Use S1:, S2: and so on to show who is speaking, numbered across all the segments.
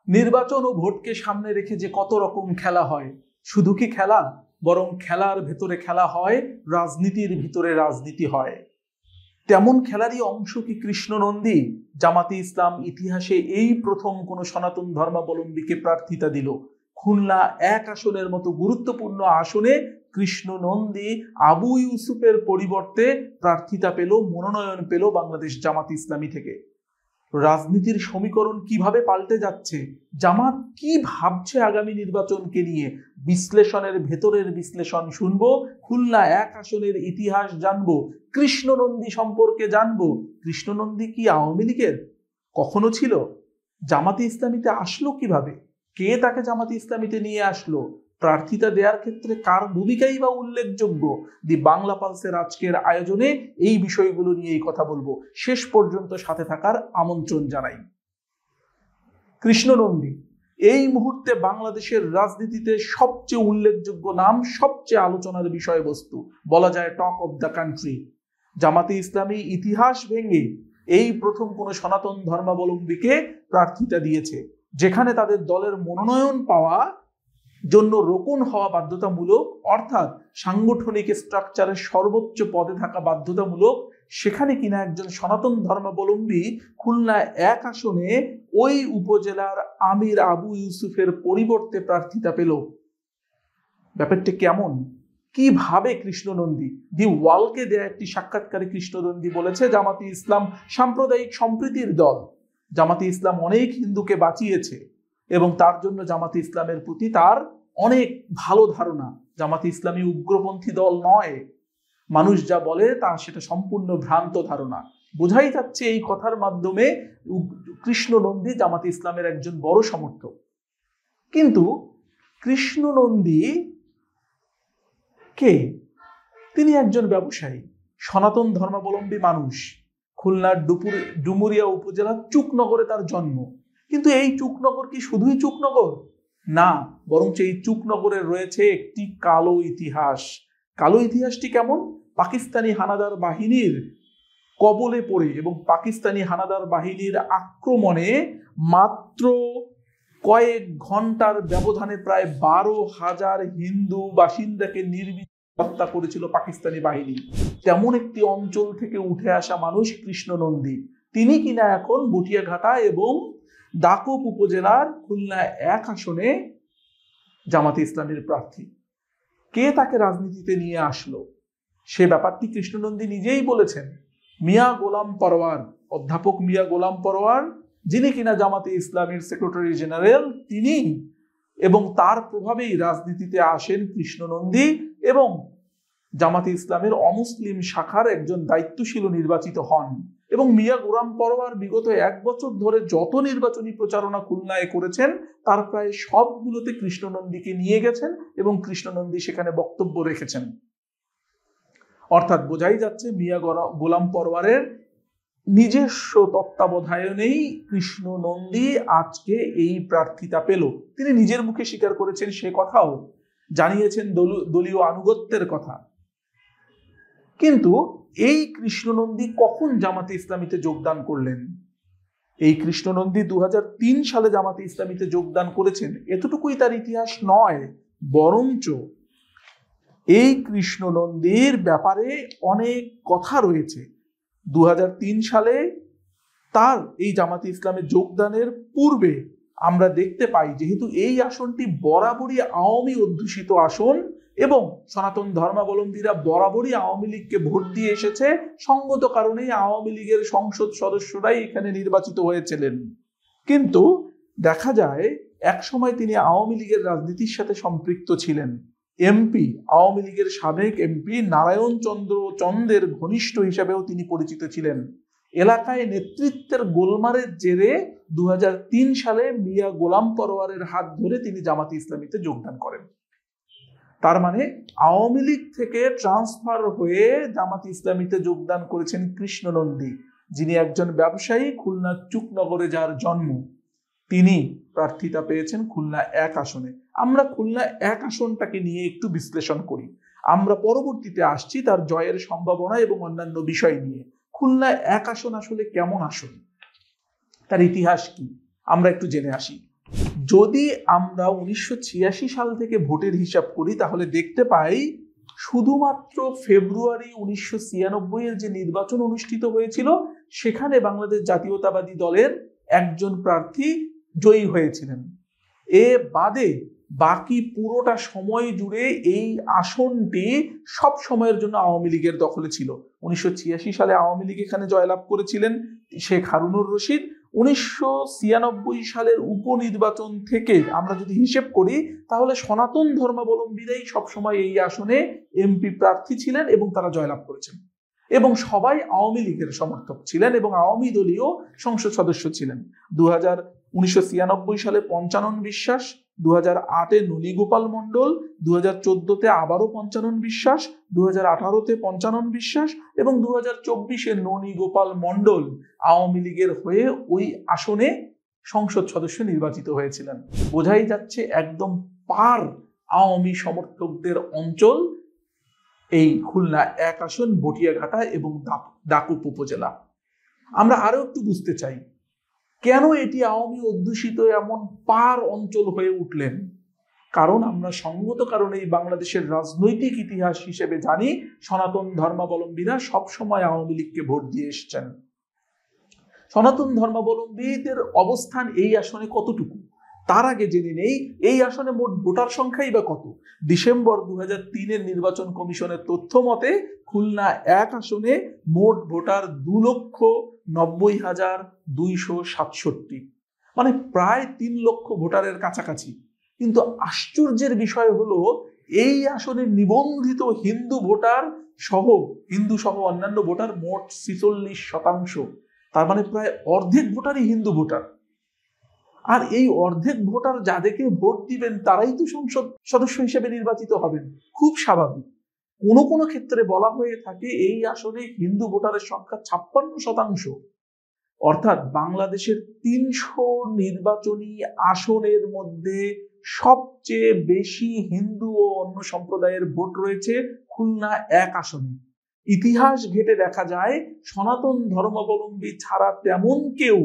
S1: নির্বাচন ও ভোটকে সামনে রেখে যে কত রকম খেলা হয়, শুধু কি খেলা, বরং খেলার ভেতরে খেলা হয়, রাজনীতির ভিতরে রাজনীতি হয়। তেমন খেলারই অংশ কি কৃষ্ণনন্দী? জামাতে ইসলাম ইতিহাসে এই প্রথম কোন সনাতন ধর্মাবলম্বীকে প্রার্থিতা দিল। খুলনা 1 আসনের মতো গুরুত্বপূর্ণ আসনে কৃষ্ণনন্দী আবু ইউসুফের পরিবর্তে প্রার্থিতা পেল, মনোনয়ন পেল বাংলাদেশ জামাতে ইসলামী থেকে। রাজনীতির সমীকরণ কিভাবে পাল্টে যাচ্ছে, জামাত কি ভাবছে আগামী নির্বাচনকে নিয়ে, বিশ্লেষণের ভেতরের বিশ্লেষণ শুনবো। খুলনা 1 আসনের ইতিহাস জানবো, কৃষ্ণনন্দী সম্পর্কে জানবো। কৃষ্ণনন্দী কি আওয়ামী লীগের কখনো ছিল? জামাতে ইসলামীতে আসলো কিভাবে? কে তাকে জামাতে ইসলামীতে নিয়ে আসলো? প্রার্থিতা দেওয়ার ক্ষেত্রে কার ভূমিকাই বা উল্লেখযোগ্য? দি বাংলা পালসের আজকের আয়োজনে এই বিষয়গুলো নিয়েই কথা বলবো। শেষ পর্যন্ত সাথে থাকার আমন্ত্রণ জানাই। কৃষ্ণনন্দী এই মুহূর্তে বাংলাদেশের রাজনীতিতে সবচেয়ে উল্লেখযোগ্য নাম, সবচেয়ে আলোচনার বিষয়বস্তু, বলা যায় টক অব দ্য কান্ট্রি। জামাতে ইসলামী ইতিহাস ভেঙে এই প্রথম কোন সনাতন ধর্মাবলম্বীকে প্রার্থিতা দিয়েছে, যেখানে তাদের দলের মনোনয়ন পাওয়া জন্য রোকন হওয়া বাধ্যতামূলক, অর্থাৎ সাংগঠনিক স্ট্রাকচারের সর্বোচ্চ পদে থাকা বাধ্যতামূলক। সেখানে কিনা একজন সনাতন ধর্মাবলম্বী খুলনা 1 আসনে ওই উপজেলার আমির আবু ইউসুফের পরিবর্তে প্রার্থিতা পেল। ব্যাপারটা কেমন? কিভাবে কৃষ্ণনন্দী? দি ওয়ালকে দেয়া একটি সাক্ষাৎকারে কৃষ্ণনন্দী বলেছে, জামাতে ইসলাম সাম্প্রদায়িক সম্প্রীতির দল। জামাতে ইসলাম অনেক হিন্দুকে বাঁচিয়েছে এবং তার জন্য জামাতে ইসলামের প্রতি তার অনেক ভালো ধারণা। জামাতে ইসলামী উগ্রপন্থী দল নয়। মানুষ যা বলে তা সেটা সম্পূর্ণ ভ্রান্ত ধারণা। বোঝাই যাচ্ছে এই কথার মাধ্যমে কৃষ্ণনন্দী জামাতে ইসলামের একজন বড় সমর্থক। কিন্তু কৃষ্ণনন্দী কে? তিনি একজন ব্যবসায়ী, সনাতন ধর্মাবলম্বী মানুষ। খুলনার ডুমুরিয়া উপজেলার চুকনগরে তার জন্ম। কিন্তু এই চুকনগর কি শুধুই চুকনগর? না, বরং এই চুকনগরে রয়েছে একটি কালো ইতিহাস। কালো ইতিহাসটি কেমন? পাকিস্তানি হানাদার বাহিনীর কবলে পড়ে এবং পাকিস্তানি হানাদার বাহিনীর আক্রমণে মাত্র কয়েক ঘন্টার ব্যবধানে প্রায় 12,000 হিন্দু বাসিন্দাকে নির্বিচারে হত্যা করেছিল পাকিস্তানি বাহিনী। তেমন একটি অঞ্চল থেকে উঠে আসা মানুষ কৃষ্ণনন্দী। তিনি কিনা এখন বটিয়াঘাটা এবং দাকুপ উপজেলার খুলনা 1 আসনে জামাতে ইসলামের প্রার্থী। কে তাকে রাজনীতিতে নিয়ে আসলো সে ব্যাপারটি কৃষ্ণনন্দী নিজেই বলেছেন। মিয়া গোলাম পরওয়ার, অধ্যাপক মিয়া গোলাম পরওয়ার, যিনি কিনা জামাতে ইসলামের সেক্রেটারি জেনারেল, তিনি এবং তার প্রভাবেই রাজনীতিতে আসেন কৃষ্ণনন্দী এবং জামাতে ইসলামের অমুসলিম শাখার একজন দায়িত্বশীল নির্বাচিত হন। এবং মিয়া গোলাম পরওয়ার বিগত 1 বছর ধরে যত নির্বাচনী প্রচারণা খুলনায় করেছেন তার প্রায় সবগুলোতে কৃষ্ণনন্দীকে নিয়ে গেছেন এবং কৃষ্ণনন্দী সেখানে বক্তব্য রেখেছেন। অর্থাৎ বোঝাই যাচ্ছে মিয়া গোলাম পরওয়ারের নিজস্ব তত্ত্বাবধানেই কৃষ্ণনন্দী আজকে এই প্রার্থিতা পেল। তিনি নিজের মুখে স্বীকার করেছেন, সে কথাও জানিয়েছেন দলীয় আনুগত্যের কথা। কিন্তু এই কৃষ্ণনন্দী কখন জামাতে ইসলামীতে যোগদান করলেন? এই কৃষ্ণনন্দী 2003 সালে জামাতে ইসলামীতে যোগদান করেছেন। এতটুকুই তার ইতিহাস নয়, বরঞ্চ এই কৃষ্ণনন্দীর ব্যাপারে অনেক কথা রয়েছে। 2003 সালে তার এই জামাতে ইসলামে যোগদানের পূর্বে আমরা দেখতে পাই, যেহেতু এই আসনটি বরাবরই আওয়ামী অধ্যুষিত আসন এবং সনাতন ধর্মাবলম্বীরা বরাবরই আওয়ামী লীগকে ভোট দিয়ে এসেছে, সঙ্গত কারণেই আওয়ামী লীগের সংসদ সদস্যরাই এখানে নির্বাচিত হয়েছিলেন। কিন্তু দেখা যায় এক সময় তিনি আওয়ামী লীগের রাজনীতির সাথে সম্পৃক্ত ছিলেন। এমপি, আওয়ামী লীগের সাবেক এমপি নারায়ণ চন্দ্র চন্দের ঘনিষ্ঠ হিসেবেও তিনি পরিচিত ছিলেন। এলাকায় নেতৃত্বের গোলমারের জেরে 2003 সালে মিয়া গোলাম পরওয়ারের হাত ধরে তিনি জামাতে ইসলামীতে যোগদান করেন। তার মানে আওয়ামী লীগ থেকে ট্রান্সফার হয়ে জামাতে ইসলামীতে যোগদান করেছেন কৃষ্ণনন্দী, যিনি একজন ব্যবসায়ী, খুলনা চুকনগরে যার জন্ম। তিনি প্রার্থিতা পেয়েছেন খুলনা 1 আসনে। আমরা খুলনা 1 আসনটাকে নিয়ে একটু বিশ্লেষণ করি। আমরা পরবর্তীতে আসছি তার জয়ের সম্ভাবনা এবং অন্যান্য বিষয় নিয়ে। খুলনা 1 আসন আসলে কেমন আসন, তার ইতিহাস কি, আমরা একটু জেনে আসি। যদি আমরা 1986 সাল থেকে ভোটের হিসাব করি তাহলে দেখতে পাই শুধুমাত্র ফেব্রুয়ারি 1996 এর যে নির্বাচন অনুষ্ঠিত হয়েছিল সেখানে বাংলাদেশ জাতীয়তাবাদী দলের একজন প্রার্থী জয়ী হয়েছিলেন। এ বাদে বাকি পুরোটা সময় জুড়ে এই আসনটি সব সময়ের জন্য আওয়ামী লীগের দখলে ছিল। 1986 সালে আওয়ামী লীগ এখানে জয়লাভ করেছিলেন শেখ হারুনুর রশিদ। 1996 সালের উপনির্বাচন থেকে আমরা যদি হিসেব করি তাহলে সনাতন ধর্মাবলম্বীরাই সবসময় এই আসনে এমপি প্রার্থী ছিলেন এবং তারা জয়লাভ করেছেন, এবং সবাই আওয়ামী লীগের সমর্থক ছিলেন এবং আওয়ামী দলীয় সংসদ সদস্য ছিলেন। 1996 সালে পঞ্চানন বিশ্বাস, 2008-এ ননীগোপাল মণ্ডল, 2014-তে আবারও পঞ্চানন বিশ্বাস, 2018-তে পঞ্চানন বিশ্বাস এবং 2024-এ ননীগোপাল মণ্ডল আওয়ামী লীগের হয়ে ওই আসনে সংসদ সদস্য নির্বাচিত হয়েছিলেন। বোঝাই যাচ্ছে একদম পার আওয়ামী সমর্থকদের অঞ্চল এই খুলনা 1 আসন, বটিয়াঘাটা এবং দাকুপ উপজেলা। আমরা আরো একটু বুঝতে চাই কেন এটি আওয়ামী অধ্যুষিত এমন পার অঞ্চল হয়ে উঠলেন। কারণ আমরা সঙ্গত কারণেই বাংলাদেশের রাজনৈতিক ইতিহাস হিসেবে জানি সনাতন ধর্মাবলম্বীরা সবসময় আওয়ামী লীগকে ভোট দিয়ে এসছেন। সনাতন ধর্মাবলম্বীদের অবস্থান এই আসনে কতটুকু তার আগে জেনে নেই এই আসনে মোট ভোটার সংখ্যাই বা কত। ডিসেম্বর 2003-এর নির্বাচন কমিশনের তথ্য মতে খুলনা 1 আসনে মোট ভোটার 2,90,267, মানে প্রায় 3 লক্ষ ভোটারের কাছাকাছি। কিন্তু আশ্চর্যের বিষয় হলো এই আসনে নিবন্ধিত হিন্দু ভোটার সহ অন্যান্য ভোটার মোট 46%। তার মানে প্রায় অর্ধেক ভোটারই হিন্দু ভোটার। আর এই অর্ধেক ভোটার যাদেরকে ভোট দিবেন তারাই তো সংসদ সদস্য হিসেবে নির্বাচিত হবেন, খুব স্বাভাবিক। কোনো কোনো ক্ষেত্রে বলা হয়ে থাকে এই আসনে হিন্দু ভোটারের সংখ্যা 56%। অর্থাৎ বাংলাদেশের 300 নির্বাচনী আসনের মধ্যে সবচেয়ে বেশি হিন্দু ও অন্য সম্প্রদায়ের ভোট রয়েছে খুলনা 1 আসনে। ইতিহাস ঘেটে দেখা যায় সনাতন ধর্মাবলম্বী ছাড়া তেমন কেউ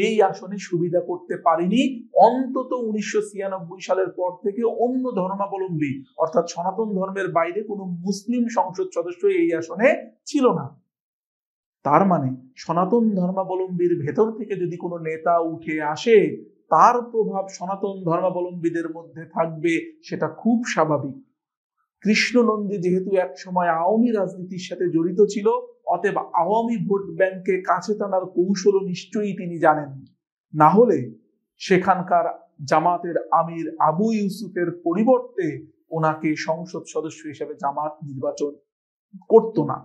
S1: এই আসনে সুবিধা করতে পারেনি। অন্তত 1996 সালের পর থেকে অন্য ধর্মাবলম্বী অর্থাৎ সনাতন ধর্মের বাইরে কোনো মুসলিম সংসদ সদস্য এই আসনে ছিল না। তার মানে সনাতন ধর্মাবলম্বীর ভেতর থেকে যদি কোনো নেতা উঠে আসে তার প্রভাব সনাতন ধর্মাবলম্বীদের মধ্যে থাকবে, সেটা খুব স্বাভাবিক। কৃষ্ণনন্দী যেহেতু এক সময় আওয়ামী রাজনীতির সাথে জড়িত ছিল, অতএব আওয়ামী ভোট ব্যাংকে কাছে টানার কৌশলও নিশ্চয়ই তিনি জানেন। না হলে সেখানকার জামাতের আমির আবু ইউসুফের পরিবর্তে ওনাকে সংসদ সদস্য হিসেবে জামাত নির্বাচন করত না।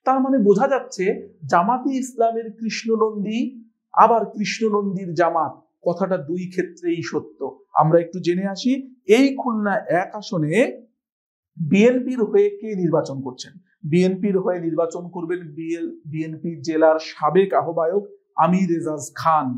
S1: তার মানে বোঝা যাচ্ছে জামাতে ইসলামের কৃষ্ণনন্দী আবার কৃষ্ণনন্দীর জামাত, কথাটা দুই ক্ষেত্রেই সত্য। আমরা একটু জেনে আসি এই খুলনা 1 আসনে বিএনপির হয়ে কে নির্বাচন করছেন। বিএনপির হয়ে নির্বাচন করবেন বিএনপি জেলার সাবেক আহ্বায়ক আমির এজাজ খান।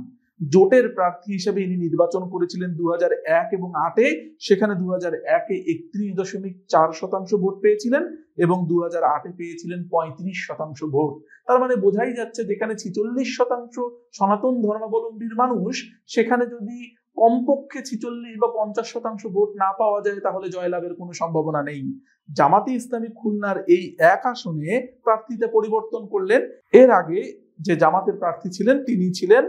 S1: জোটের প্রার্থী হিসেবে ইনি নির্বাচন করেছিলেন 2001 এবং 8-এ। সেখানে 2001-এ 31.4% ভোট পেয়েছিলেন এবং 2008-এ পেয়েছিলেন 35% ভোট। তার মানে বোঝাই যাচ্ছে যেখানে 46% সনাতন ধর্মাবলম্বীর মানুষ, সেখানে যদি কমপক্ষে 46 বা 50% ভোট না পাওয়া যায় তাহলে জয়লাভের কোনো সম্ভাবনা নেই। জামাতে ইসলামী খুলনার এই 1 আসনে প্রার্থীতা পরিবর্তন করলেন। এর আগে যে জামাতের প্রার্থী ছিলেন তিনি ছিলেন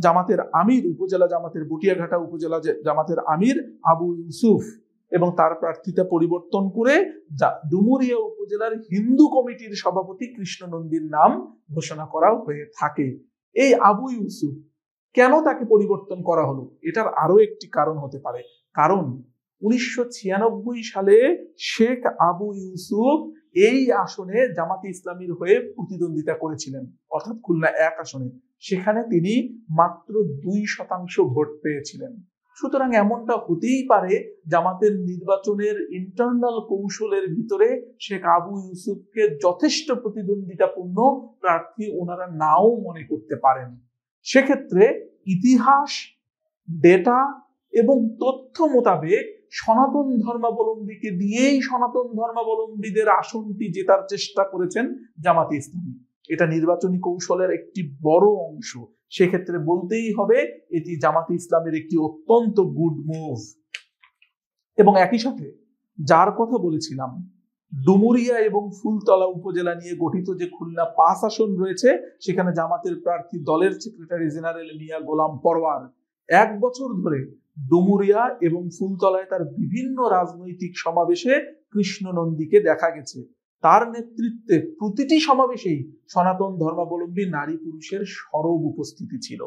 S1: জামাতের আমির, উপজেলা জামাতের বটিয়াঘাটা উপজেলা জামাতের আমির আবু ইউসুফ, এবং তার প্রার্থীতা পরিবর্তন করে ডুমুরিয়া উপজেলার হিন্দু কমিটির সভাপতি কৃষ্ণনন্দীর নাম ঘোষণা করা হয়ে থাকে। এই আবু ইউসুফ কেন তাকে পরিবর্তন করা হলো, এটার আরো একটি কারণ হতে পারে। কারণ 1996 সালে শেখ আবু ইউসুফ এই আসনে জামাতে ইসলামীর হয়ে প্রতিদ্বন্দ্বিতা করেছিলেন, অর্থাৎ খুলনা 1 আসনে। সেখানে তিনি মাত্র 2% ভোট পেয়েছিলেন। সুতরাং এমনটা হতেই পারে জামাতের নির্বাচনের ইন্টারনাল কৌশলের ভিতরে শেখ আবু ইউসুফকে যথেষ্ট প্রতিদ্বন্দ্বিতাপূর্ণ প্রার্থী ওনারা নাও মনে করতে পারেন। সেক্ষেত্রে ইতিহাস, ডেটা এবং তথ্য মোতাবেক সনাতন ধর্মাবলম্বীকে দিয়েই সনাতন ধর্মাবলম্বীদের আসনটি জেতার চেষ্টা করেছেন জামাতে ইসলামী। এটা নির্বাচনী কৌশলের একটি বড় অংশ। সেক্ষেত্রে বলতেই হবে এটি জামাতে ইসলামের একটি অত্যন্ত গুড মুভ। এবং একই সাথে যার কথা বলেছিলাম, ডুমুরিয়া এবং ফুলতলা উপজেলা নিয়ে গঠিত যে খুলনা 5 আসন রয়েছে, সেখানে জামাতের প্রার্থী দলের সেক্রেটারি জেনারেল মিয়া গোলাম পরওয়ার 1 বছর ধরে ডুমুরিয়া এবং ফুলতলায় তার বিভিন্ন রাজনৈতিক সমাবেশে কৃষ্ণ নন্দীকে দেখা গেছে। তার নেতৃত্বে প্রতিটি সমাবেশেই সনাতন ধর্মাবলম্বী নারী পুরুষের সরব উপস্থিতি ছিল।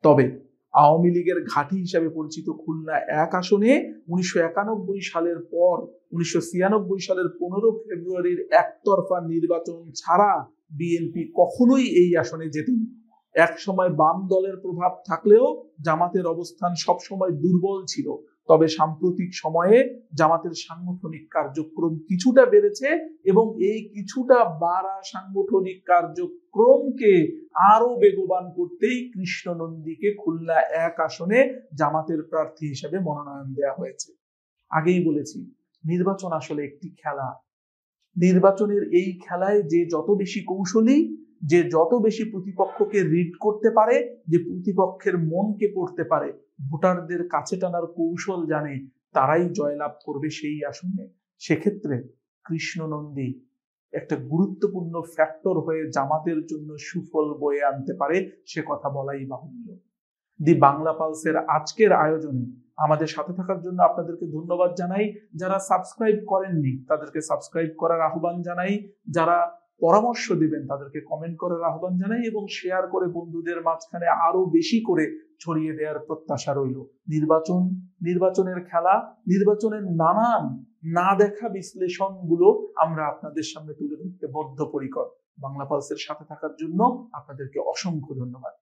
S1: তবে আওয়ামী লীগের ঘাঁটি হিসাবে পরিচিত খুলনা 1 আসনে 1991 সালের পর 1996 সালের 15 ফেব্রুয়ারির একতরফা নির্বাচন ছাড়া বিএনপি কখনোই এই আসনে জেতেনি। এক সময় বাম দলের প্রভাব থাকলেও জামাতের অবস্থান সবসময় দুর্বল ছিল। তবে সাম্প্রতিক সময়ে জামাতের সাংগঠনিক কার্যক্রম কিছুটা বেড়েছে এবং এই কিছুটা বাড়া সাংগঠনিক কার্যক্রমকে আরো বেগবান করতেই কৃষ্ণ নন্দীকে খুলনা 1 আসনে জামাতের প্রার্থী হিসেবে মনোনয়ন দেওয়া হয়েছে। আগেই বলেছি, নির্বাচন আসলে একটি খেলা। নির্বাচনের এই খেলায় যে যত বেশি কৌশলী, যে যত বেশি প্রতিপক্ষকে রিড করতে পারে, যে প্রতিপক্ষের মনকে পড়তে পারে, ভোটারদের কাছে টানার কৌশল জানে, তারাই জয়লাভ করবে সেই আসনে। সেক্ষেত্রে কৃষ্ণ নন্দী একটা গুরুত্বপূর্ণ ফ্যাক্টর হয়ে জামাতের জন্য সুফল বয়ে আনতে পারে, সে কথা বলাই বাহুল্য। দি বাংলা পালসের আজকের আয়োজনে আমাদের সাথে থাকার জন্য আপনাদেরকে ধন্যবাদ জানাই। যারা সাবস্ক্রাইব করেননি তাদেরকে সাবস্ক্রাইব করার আহ্বান জানাই, যারা পরামর্শ দিবেন তাদেরকে কমেন্ট করার আহ্বান জানাই এবং শেয়ার করে বন্ধুদের মাঝখানে আরো বেশি করে ছড়িয়ে দেওয়ার প্রত্যাশা রইল। নির্বাচনের খেলা, নির্বাচনের নানান না দেখা বিশ্লেষণগুলো আমরা আপনাদের সামনে তুলে ধরতে বদ্ধপরিকর। বাংলা পালসের সাথে থাকার জন্য আপনাদেরকে অসংখ্য ধন্যবাদ।